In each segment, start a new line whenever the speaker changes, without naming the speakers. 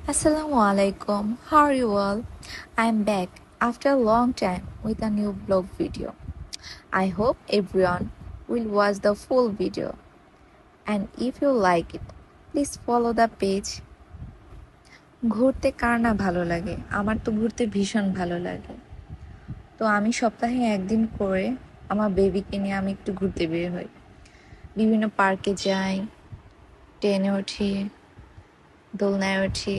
Assalamu alaikum. How are you all? I'm back after a long time with a new vlog video. I hope everyone will watch the full video. And if you like it, please follow the page. ঘুরতে কার না ভালো লাগে? আমার তো ঘুরতে ভীষণ ভালো লাগে। তো আমি সপ্তাহে একদিন করে আমার বেবিকে নিয়ে আমি একটু ঘুরতে বের হই। বিভিন্ন পার্কে যাই, ট্রেনে উঠি, দোলনায় উঠি,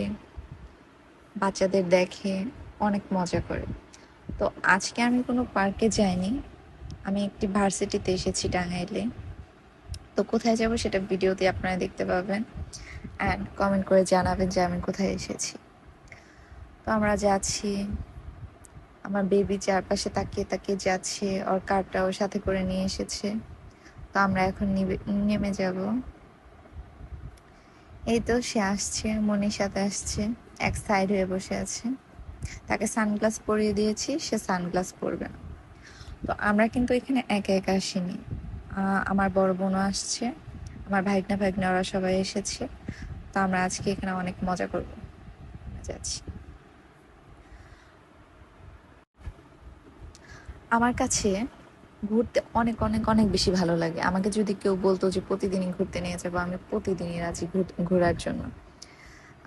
বাচ্চাদের দেখে অনেক মজা করে। তো আজকে আমি কোনো পার্কে যাইনি, আমি একটি ভার্সিটিতে এসেছি টাঙ্গাইলে। তো কোথায় যাব সেটা ভিডিওতে আপনারা দেখতে পাবেন, অ্যান্ড কমেন্ট করে জানাবেন যে আমি কোথায় এসেছি। তো আমরা যাচ্ছি, আমার বেবি চারপাশে তাকিয়ে তাকিয়ে যাচ্ছে, ওর কারটাও সাথে করে নিয়ে এসেছে। তো আমরা এখন নেমে যাব। এই তো সে আসছে, মনির সাথে আসছে, এক সাইড হয়ে বসে আছে। তাকে সানগ্লাস পরিয়ে দিয়েছি, সে সানগ্লাস পরবে না। তো আমরা কিন্তু এখানে একা একা আসিনি, আমার বড় বোনও আসছে, আমার ভাইগনা ওরা সবাই এসেছে। তো আমরা আজকে এখানে অনেক মজা করব। যাচ্ছি। আমার কাছে ঘুরতে অনেক অনেক অনেক বেশি ভালো লাগে। আমাকে যদি কেউ বলতো যে প্রতিদিনই ঘুরতে নিয়ে যাবো, আমি প্রতিদিনই রাজি ঘোরার জন্য।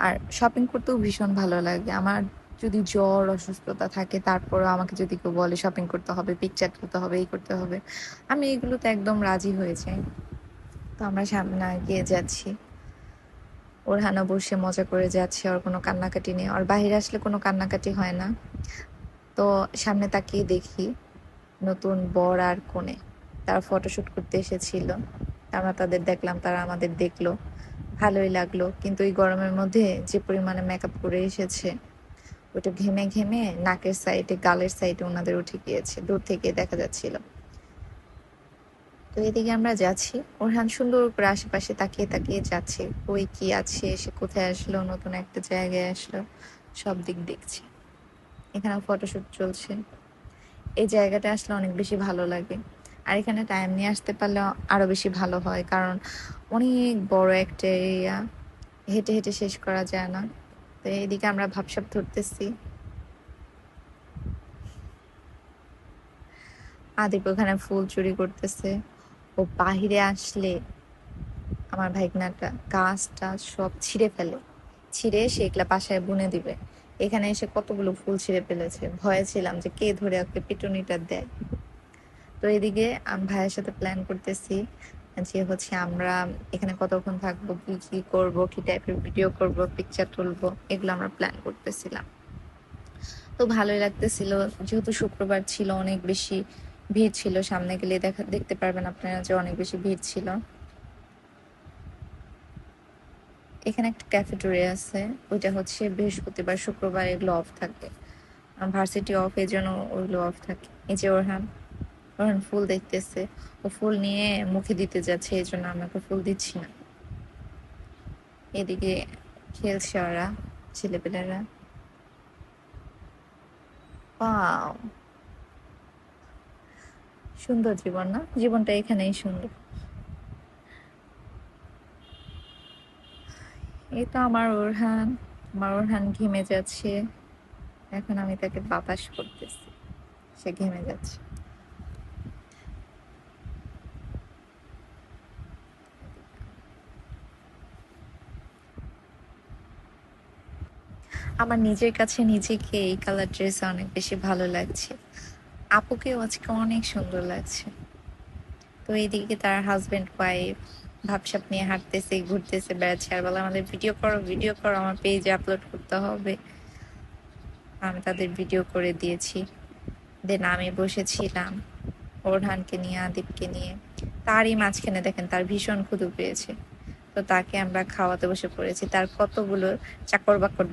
আর শপিং করতেও ভীষণ ভালো লাগে আমার। যদি জ্বর অসুস্থতা থাকে, তারপরও আমাকে যদি কেউ বলে শপিং করতে হবে, পিকচার তুলতে হবে, এই করতে হবে, আমি এগুলোতে একদম রাজি হয়ে যাই। তো আমরা সামনে এগিয়ে যাচ্ছি, ওরহানও বসে মজা করে যাচ্ছে, ওর কোনো কান্নাকাটি নেই, ওর বাইরে আসলে কোনো কান্নাকাটি হয় না। তো সামনে তাকিয়ে দেখি নতুন বর আর কনে তারা ফটোশ্যুট করতে এসেছিল। আমরা তাদের দেখলাম, তারা আমাদের দেখলো, ভালোই লাগলো। কিন্তু এই গরমের মধ্যে যে পরিমাণে মেকআপ করে এসেছে, ওটা ঘেমে ঘেমে নাকের সাইডে, গালের সাইডে ওনাদের উঠে গিয়েছে, দূর থেকে দেখা যাচ্ছিল। তো এদিকে আমরা যাচ্ছি, ওরহান সুন্দর করে আশেপাশে তাকিয়ে তাকিয়ে যাচ্ছে, কই কি আছে, সে কোথায় আসলো, নতুন একটা জায়গায় আসলো, সব দিক দেখছে। এখানে ফটোশুট চলছে। এই জায়গাটা আসলে অনেক বেশি ভালো লাগে, আর এখানে টাইম নিয়ে আসতে পারলে আরো বেশি ভালো হয়, কারণ অনেক বড় একটা এরিয়া, হেঁটে হেঁটে শেষ করা যায় না। তো এইদিকে আমরা ভাবসাব ধরতেছি। আদিপ ওখানে ফুল চুরি করতেছে। ও বাহিরে আসলে আমার ভাইগনাটা গাছটা সব ছিঁড়ে ফেলে, ছিঁড়ে সে এগুলা বাসায় বুনে দিবে। এখানে এসে কতগুলো ফুল ছিঁড়ে ফেলেছে, ভয়ে ছিলাম যে কে ধরে ওকে পিটুনিটা দেয়। তো এদিকে আমি ভাইয়ের সাথে প্ল্যান করতেছি যে হচ্ছে আমরা এখানে কতক্ষণ থাকবো, কি কি করবো, কি টাইপের ভিডিও করব, পিকচার তুলবো, এগুলো আমরা প্ল্যান করতেছিলাম। তো ভালোই লাগতেছিল, যেহেতু শুক্রবার ছিল, অনেক বেশি ভিড় ছিল। সামনে গেলে দেখতে পারবেন আপনারা যে অনেক বেশি ভিড় ছিল। এখানে একটা ক্যাফেটেরিয়া আছে, ওইটা হচ্ছে বৃহস্পতিবার শুক্রবার এগুলো অফ থাকে, ভার্সিটি অফ, এই জন্য ওইগুলো অফ থাকে। এই যে ওরহান ফুল দেখতেছে, ও ফুল নিয়ে মুখে দিতে যাচ্ছে, এই জন্য আমাকে ফুল দিচ্ছি না। এদিকে খেলছে ওরা, ছেলেপেলেরা। ওয়াও, সুন্দর জীবন না? জীবনটা এখানেই সুন্দর। এই তো আমার ওরহান ঘেমে যাচ্ছে, এখন আমি তাকে বাতাস করতেছি, সে ঘেমে যাচ্ছে। আমার নিজের কাছে নিজেকে এই কালার ড্রেস অনেক বেশি ভালো লাগছে, আপুকেও আজকে অনেক সুন্দর লাগছে। তো এইদিকে তার হাজবেন্ড ওয়াইফ ভাবসাব নিয়ে হাঁটতেছে, ঘুরতেছে, বেড়াচ্ছে, আর বলে আমাদের ভিডিও করো, ভিডিও করো, আমার পেজে আপলোড করতে হবে। আমি তাদের ভিডিও করে দিয়েছি। দেন আমি বসেছিলাম ওরহানকে নিয়ে, আদিপকে নিয়ে। তারই মাঝখানে দেখেন তার ভীষণ ক্ষুধা পেয়েছে, তো তাকে আমরা খাওয়াতে বসে পড়েছি। তার কতগুলো চাকর বাকর